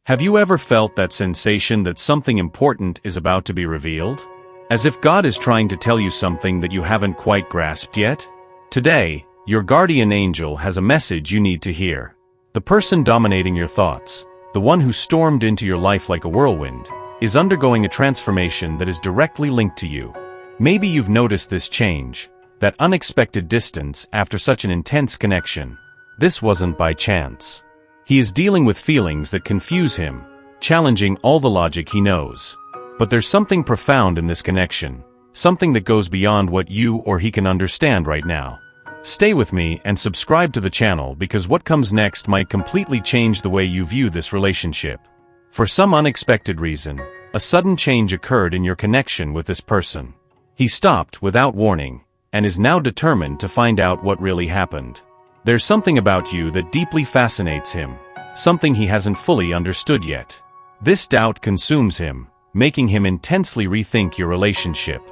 Have you ever felt that sensation that something important is about to be revealed? As if God is trying to tell you something that you haven't quite grasped yet? Today, your guardian angel has a message you need to hear. The person dominating your thoughts, the one who stormed into your life like a whirlwind, is undergoing a transformation that is directly linked to you. Maybe you've noticed this change, that unexpected distance after such an intense connection. This wasn't by chance. He is dealing with feelings that confuse him, challenging all the logic he knows. But there's something profound in this connection, something that goes beyond what you or he can understand right now. Stay with me and subscribe to the channel because what comes next might completely change the way you view this relationship. For some unexpected reason, a sudden change occurred in your connection with this person. He stopped without warning, and is now determined to find out what really happened. There's something about you that deeply fascinates him, something he hasn't fully understood yet. This doubt consumes him, making him intensely rethink your relationship.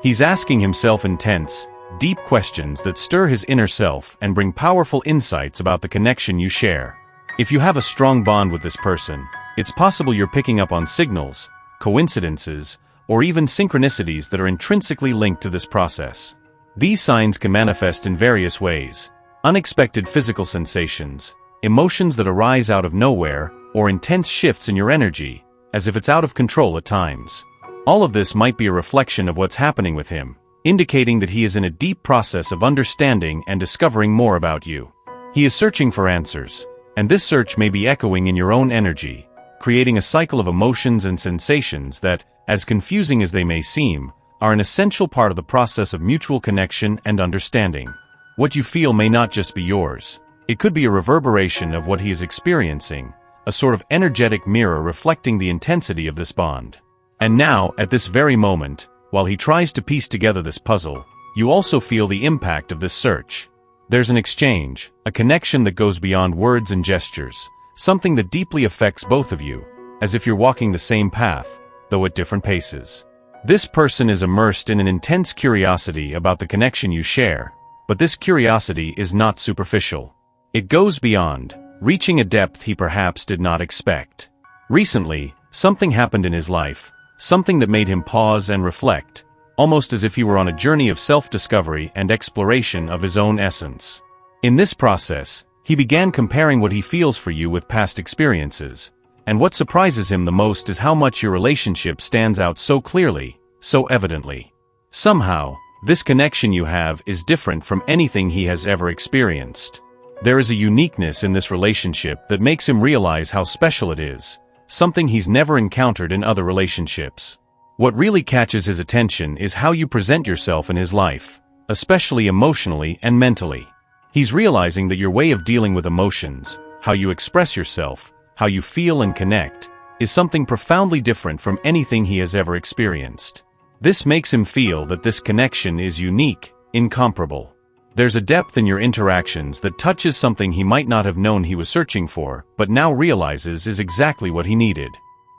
He's asking himself intense, deep questions that stir his inner self and bring powerful insights about the connection you share. If you have a strong bond with this person, it's possible you're picking up on signals, coincidences, or even synchronicities that are intrinsically linked to this process. These signs can manifest in various ways: unexpected physical sensations, emotions that arise out of nowhere, or intense shifts in your energy, as if it's out of control at times. All of this might be a reflection of what's happening with him, indicating that he is in a deep process of understanding and discovering more about you. He is searching for answers, and this search may be echoing in your own energy, creating a cycle of emotions and sensations that, as confusing as they may seem, are an essential part of the process of mutual connection and understanding. What you feel may not just be yours. It could be a reverberation of what he is experiencing, a sort of energetic mirror reflecting the intensity of this bond. And now, at this very moment, while he tries to piece together this puzzle, you also feel the impact of this search. There's an exchange, a connection that goes beyond words and gestures, something that deeply affects both of you, as if you're walking the same path, though at different paces. This person is immersed in an intense curiosity about the connection you share, but this curiosity is not superficial. It goes beyond, reaching a depth he perhaps did not expect. Recently, something happened in his life, something that made him pause and reflect, almost as if he were on a journey of self-discovery and exploration of his own essence. In this process, he began comparing what he feels for you with past experiences, and what surprises him the most is how much your relationship stands out so clearly, so evidently. Somehow, this connection you have is different from anything he has ever experienced. There is a uniqueness in this relationship that makes him realize how special it is, something he's never encountered in other relationships. What really catches his attention is how you present yourself in his life, especially emotionally and mentally. He's realizing that your way of dealing with emotions, how you express yourself, how you feel and connect, is something profoundly different from anything he has ever experienced. This makes him feel that this connection is unique, incomparable. There's a depth in your interactions that touches something he might not have known he was searching for, but now realizes is exactly what he needed.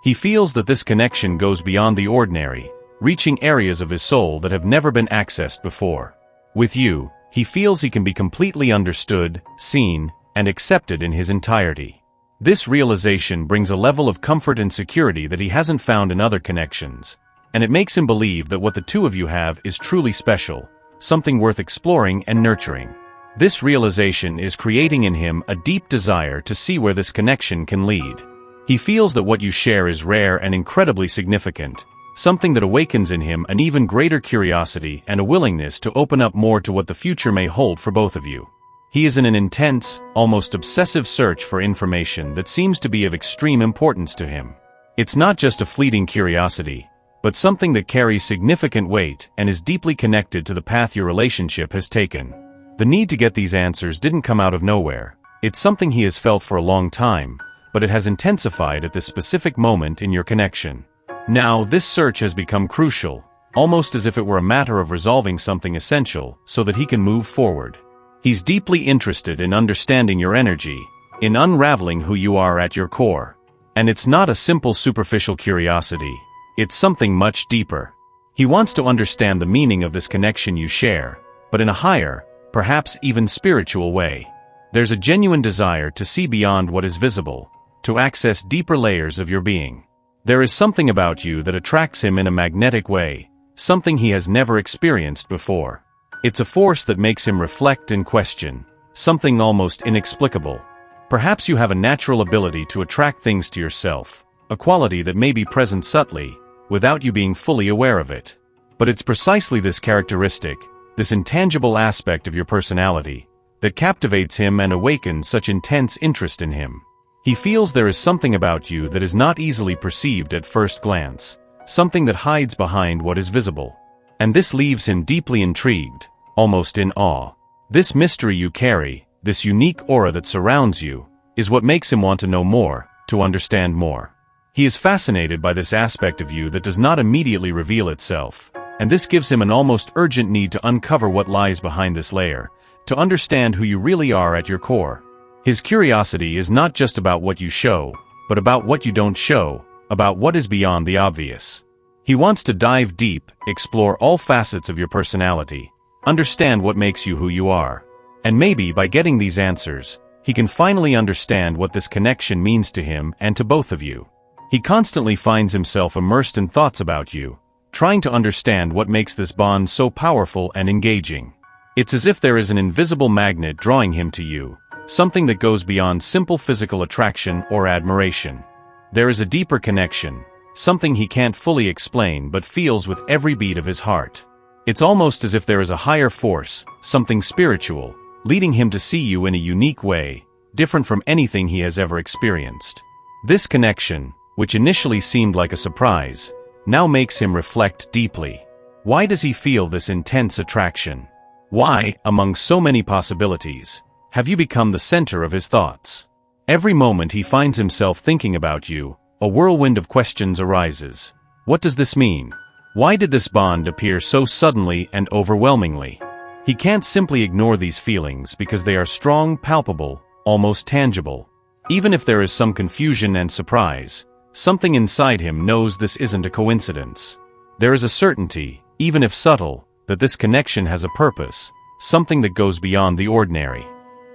He feels that this connection goes beyond the ordinary, reaching areas of his soul that have never been accessed before. With you, he feels he can be completely understood, seen, and accepted in his entirety. This realization brings a level of comfort and security that he hasn't found in other connections, and it makes him believe that what the two of you have is truly special, something worth exploring and nurturing. This realization is creating in him a deep desire to see where this connection can lead. He feels that what you share is rare and incredibly significant, something that awakens in him an even greater curiosity and a willingness to open up more to what the future may hold for both of you. He is in an intense, almost obsessive search for information that seems to be of extreme importance to him. It's not just a fleeting curiosity, but something that carries significant weight and is deeply connected to the path your relationship has taken. The need to get these answers didn't come out of nowhere. It's something he has felt for a long time, but it has intensified at this specific moment in your connection. Now, this search has become crucial, almost as if it were a matter of resolving something essential so that he can move forward. He's deeply interested in understanding your energy, in unraveling who you are at your core. And it's not a simple superficial curiosity. It's something much deeper. He wants to understand the meaning of this connection you share, but in a higher, perhaps even spiritual way. There's a genuine desire to see beyond what is visible, to access deeper layers of your being. There is something about you that attracts him in a magnetic way, something he has never experienced before. It's a force that makes him reflect and question, something almost inexplicable. Perhaps you have a natural ability to attract things to yourself, a quality that may be present subtly, without you being fully aware of it. But it's precisely this characteristic, this intangible aspect of your personality, that captivates him and awakens such intense interest in him. He feels there is something about you that is not easily perceived at first glance, something that hides behind what is visible. And this leaves him deeply intrigued, almost in awe. This mystery you carry, this unique aura that surrounds you, is what makes him want to know more, to understand more. He is fascinated by this aspect of you that does not immediately reveal itself, and this gives him an almost urgent need to uncover what lies behind this layer, to understand who you really are at your core. His curiosity is not just about what you show, but about what you don't show, about what is beyond the obvious. He wants to dive deep, explore all facets of your personality, understand what makes you who you are. And maybe by getting these answers, he can finally understand what this connection means to him and to both of you. He constantly finds himself immersed in thoughts about you, trying to understand what makes this bond so powerful and engaging. It's as if there is an invisible magnet drawing him to you, something that goes beyond simple physical attraction or admiration. There is a deeper connection, something he can't fully explain but feels with every beat of his heart. It's almost as if there is a higher force, something spiritual, leading him to see you in a unique way, different from anything he has ever experienced. This connection, which initially seemed like a surprise, now makes him reflect deeply. Why does he feel this intense attraction? Why, among so many possibilities, have you become the center of his thoughts? Every moment he finds himself thinking about you, a whirlwind of questions arises. What does this mean? Why did this bond appear so suddenly and overwhelmingly? He can't simply ignore these feelings because they are strong, palpable, almost tangible. Even if there is some confusion and surprise, something inside him knows this isn't a coincidence. There is a certainty, even if subtle, that this connection has a purpose, something that goes beyond the ordinary.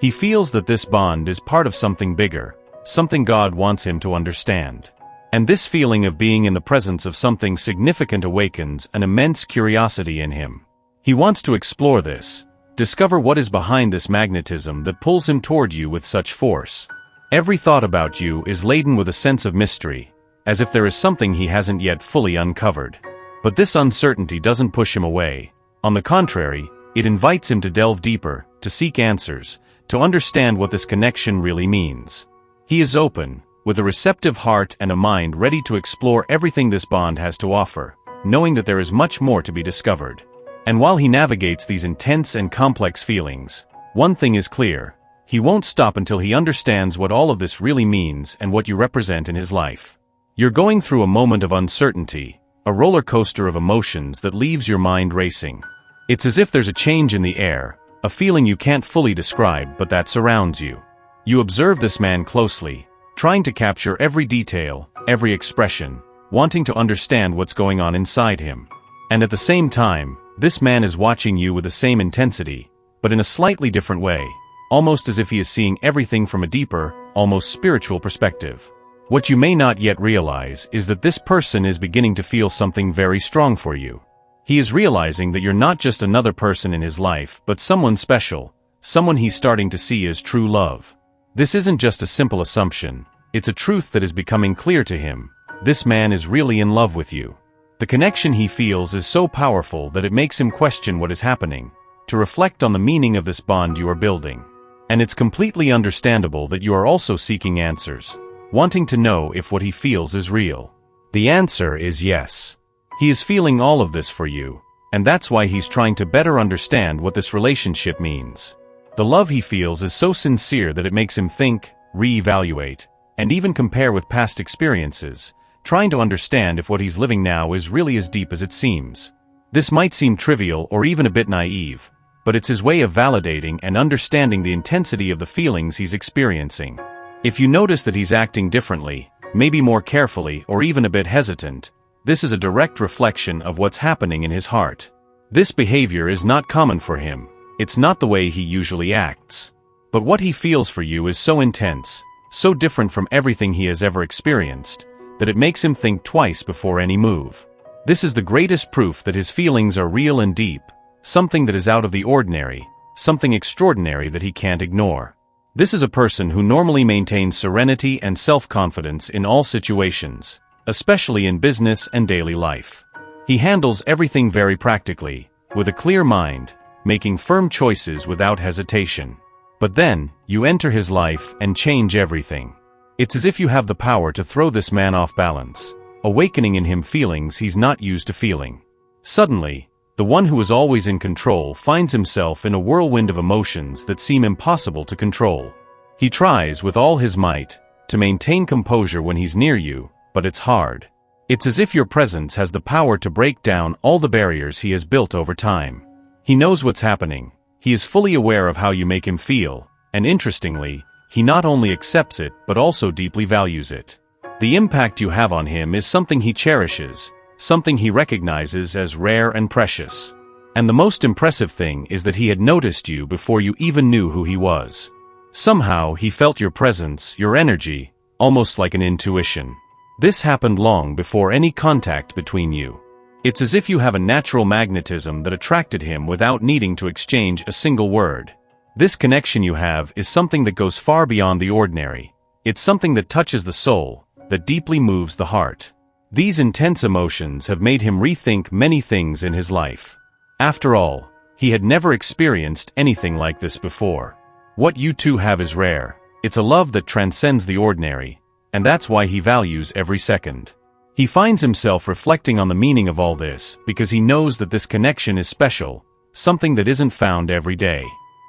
He feels that this bond is part of something bigger, something God wants him to understand. And this feeling of being in the presence of something significant awakens an immense curiosity in him. He wants to explore this, discover what is behind this magnetism that pulls him toward you with such force. Every thought about you is laden with a sense of mystery, as if there is something he hasn't yet fully uncovered. But this uncertainty doesn't push him away. On the contrary, it invites him to delve deeper, to seek answers, to understand what this connection really means. He is open, with a receptive heart and a mind ready to explore everything this bond has to offer, knowing that there is much more to be discovered. And while he navigates these intense and complex feelings, one thing is clear: he won't stop until he understands what all of this really means and what you represent in his life. You're going through a moment of uncertainty, a roller coaster of emotions that leaves your mind racing. It's as if there's a change in the air, a feeling you can't fully describe but that surrounds you. You observe this man closely, trying to capture every detail, every expression, wanting to understand what's going on inside him. And at the same time, this man is watching you with the same intensity, but in a slightly different way, almost as if he is seeing everything from a deeper, almost spiritual perspective. What you may not yet realize is that this person is beginning to feel something very strong for you. He is realizing that you're not just another person in his life, but someone special, someone he's starting to see as true love. This isn't just a simple assumption, it's a truth that is becoming clear to him. This man is really in love with you. The connection he feels is so powerful that it makes him question what is happening, to reflect on the meaning of this bond you are building. And it's completely understandable that you are also seeking answers, wanting to know if what he feels is real. The answer is yes. He is feeling all of this for you, and that's why he's trying to better understand what this relationship means. The love he feels is so sincere that it makes him think, reevaluate, and even compare with past experiences, trying to understand if what he's living now is really as deep as it seems. This might seem trivial or even a bit naive, but it's his way of validating and understanding the intensity of the feelings he's experiencing. If you notice that he's acting differently, maybe more carefully or even a bit hesitant, this is a direct reflection of what's happening in his heart. This behavior is not common for him, it's not the way he usually acts. But what he feels for you is so intense, so different from everything he has ever experienced, that it makes him think twice before any move. This is the greatest proof that his feelings are real and deep, something that is out of the ordinary, something extraordinary that he can't ignore. This is a person who normally maintains serenity and self-confidence in all situations, especially in business and daily life. He handles everything very practically, with a clear mind, making firm choices without hesitation. But then, you enter his life and change everything. It's as if you have the power to throw this man off balance, awakening in him feelings he's not used to feeling. Suddenly, the one who is always in control finds himself in a whirlwind of emotions that seem impossible to control. He tries with all his might to maintain composure when he's near you, but it's hard. It's as if your presence has the power to break down all the barriers he has built over time. He knows what's happening. He is fully aware of how you make him feel, and interestingly, he not only accepts it but also deeply values it. The impact you have on him is something he cherishes, something he recognizes as rare and precious. And the most impressive thing is that he had noticed you before you even knew who he was. Somehow he felt your presence, your energy, almost like an intuition. This happened long before any contact between you. It's as if you have a natural magnetism that attracted him without needing to exchange a single word. This connection you have is something that goes far beyond the ordinary. It's something that touches the soul, that deeply moves the heart. These intense emotions have made him rethink many things in his life. After all, he had never experienced anything like this before. What you two have is rare. It's a love that transcends the ordinary, and that's why he values every second. He finds himself reflecting on the meaning of all this because he knows that this connection is special, something that isn't found every day.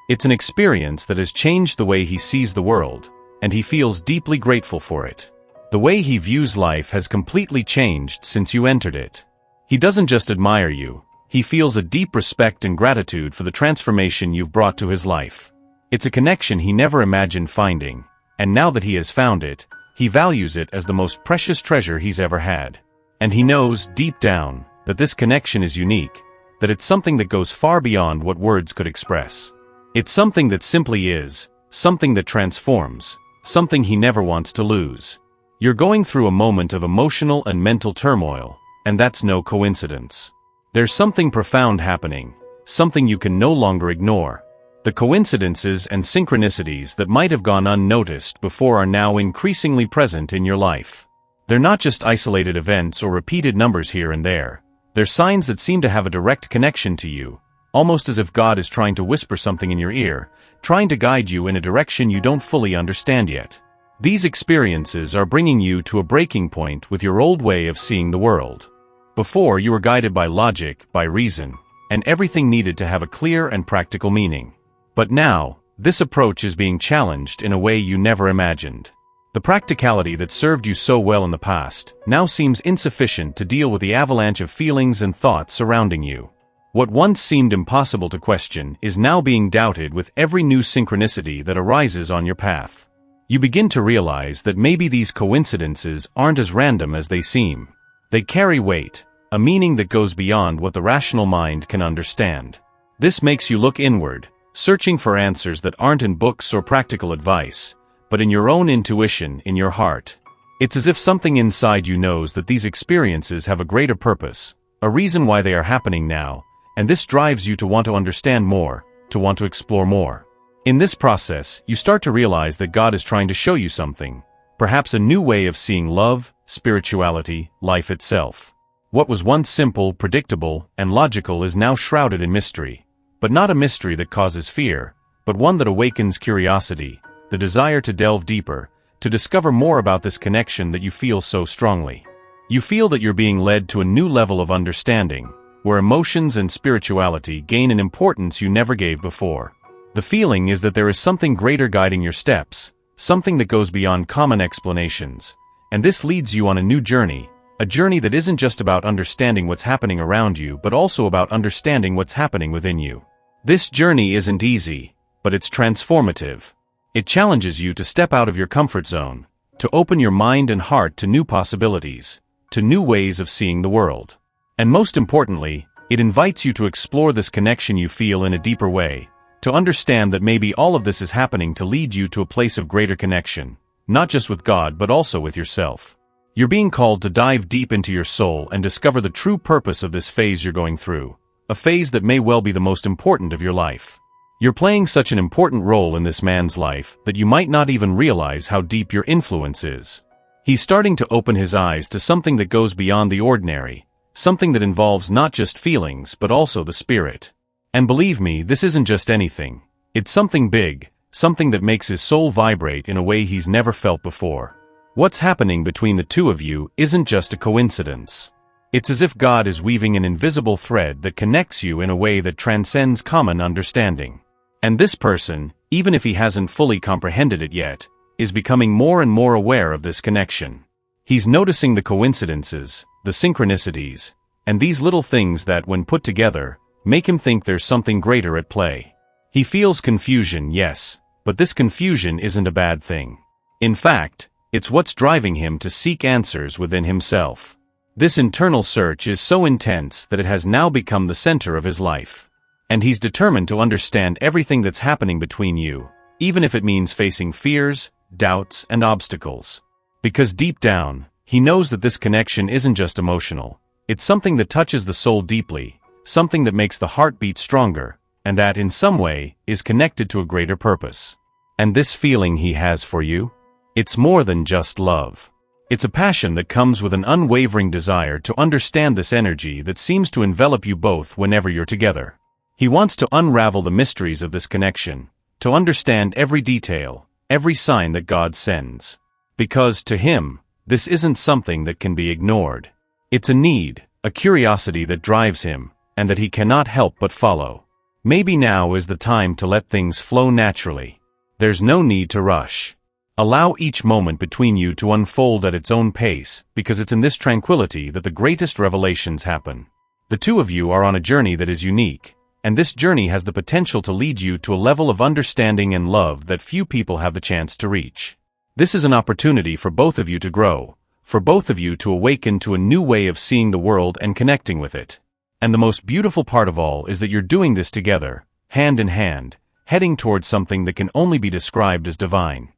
It's an experience that has changed the way he sees the world, and he feels deeply grateful for it. The way he views life has completely changed since you entered it. He doesn't just admire you, he feels a deep respect and gratitude for the transformation you've brought to his life. It's a connection he never imagined finding, and now that he has found it, he values it as the most precious treasure he's ever had. And he knows, deep down, that this connection is unique, that it's something that goes far beyond what words could express. It's something that simply is, something that transforms, something he never wants to lose. You're going through a moment of emotional and mental turmoil, and that's no coincidence. There's something profound happening, something you can no longer ignore. The coincidences and synchronicities that might have gone unnoticed before are now increasingly present in your life. They're not just isolated events or repeated numbers here and there. They're signs that seem to have a direct connection to you, almost as if God is trying to whisper something in your ear, trying to guide you in a direction you don't fully understand yet. These experiences are bringing you to a breaking point with your old way of seeing the world. Before, you were guided by logic, by reason, and everything needed to have a clear and practical meaning. But now, this approach is being challenged in a way you never imagined. The practicality that served you so well in the past now seems insufficient to deal with the avalanche of feelings and thoughts surrounding you. What once seemed impossible to question is now being doubted with every new synchronicity that arises on your path. You begin to realize that maybe these coincidences aren't as random as they seem. They carry weight, a meaning that goes beyond what the rational mind can understand. This makes you look inward, searching for answers that aren't in books or practical advice, but in your own intuition, in your heart. It's as if something inside you knows that these experiences have a greater purpose, a reason why they are happening now, and this drives you to want to understand more, to want to explore more. In this process, you start to realize that God is trying to show you something, perhaps a new way of seeing love, spirituality, life itself. What was once simple, predictable, and logical is now shrouded in mystery. But not a mystery that causes fear, but one that awakens curiosity, the desire to delve deeper, to discover more about this connection that you feel so strongly. You feel that you're being led to a new level of understanding, where emotions and spirituality gain an importance you never gave before. The feeling is that there is something greater guiding your steps, something that goes beyond common explanations, and this leads you on a new journey, a journey that isn't just about understanding what's happening around you but also about understanding what's happening within you. This journey isn't easy, but it's transformative. It challenges you to step out of your comfort zone, to open your mind and heart to new possibilities, to new ways of seeing the world. And most importantly, it invites you to explore this connection you feel in a deeper way, to understand that maybe all of this is happening to lead you to a place of greater connection, not just with God but also with yourself. You're being called to dive deep into your soul and discover the true purpose of this phase you're going through, a phase that may well be the most important of your life. You're playing such an important role in this man's life that you might not even realize how deep your influence is. He's starting to open his eyes to something that goes beyond the ordinary, something that involves not just feelings but also the spirit. And believe me, this isn't just anything. It's something big, something that makes his soul vibrate in a way he's never felt before. What's happening between the two of you isn't just a coincidence. It's as if God is weaving an invisible thread that connects you in a way that transcends common understanding. And this person, even if he hasn't fully comprehended it yet, is becoming more and more aware of this connection. He's noticing the coincidences, the synchronicities, and these little things that, when put together, make him think there's something greater at play. He feels confusion, yes, but this confusion isn't a bad thing. In fact, it's what's driving him to seek answers within himself. This internal search is so intense that it has now become the center of his life. And he's determined to understand everything that's happening between you, even if it means facing fears, doubts, and obstacles. Because deep down, he knows that this connection isn't just emotional. It's something that touches the soul deeply, something that makes the heart beat stronger, and that, in some way, is connected to a greater purpose. And this feeling he has for you? It's more than just love. It's a passion that comes with an unwavering desire to understand this energy that seems to envelop you both whenever you're together. He wants to unravel the mysteries of this connection, to understand every detail, every sign that God sends. Because, to him, this isn't something that can be ignored. It's a need, a curiosity that drives him, and that he cannot help but follow. Maybe now is the time to let things flow naturally. There's no need to rush. Allow each moment between you to unfold at its own pace, because it's in this tranquility that the greatest revelations happen. The two of you are on a journey that is unique, and this journey has the potential to lead you to a level of understanding and love that few people have the chance to reach. This is an opportunity for both of you to grow, for both of you to awaken to a new way of seeing the world and connecting with it. And the most beautiful part of all is that you're doing this together, hand in hand, heading towards something that can only be described as divine.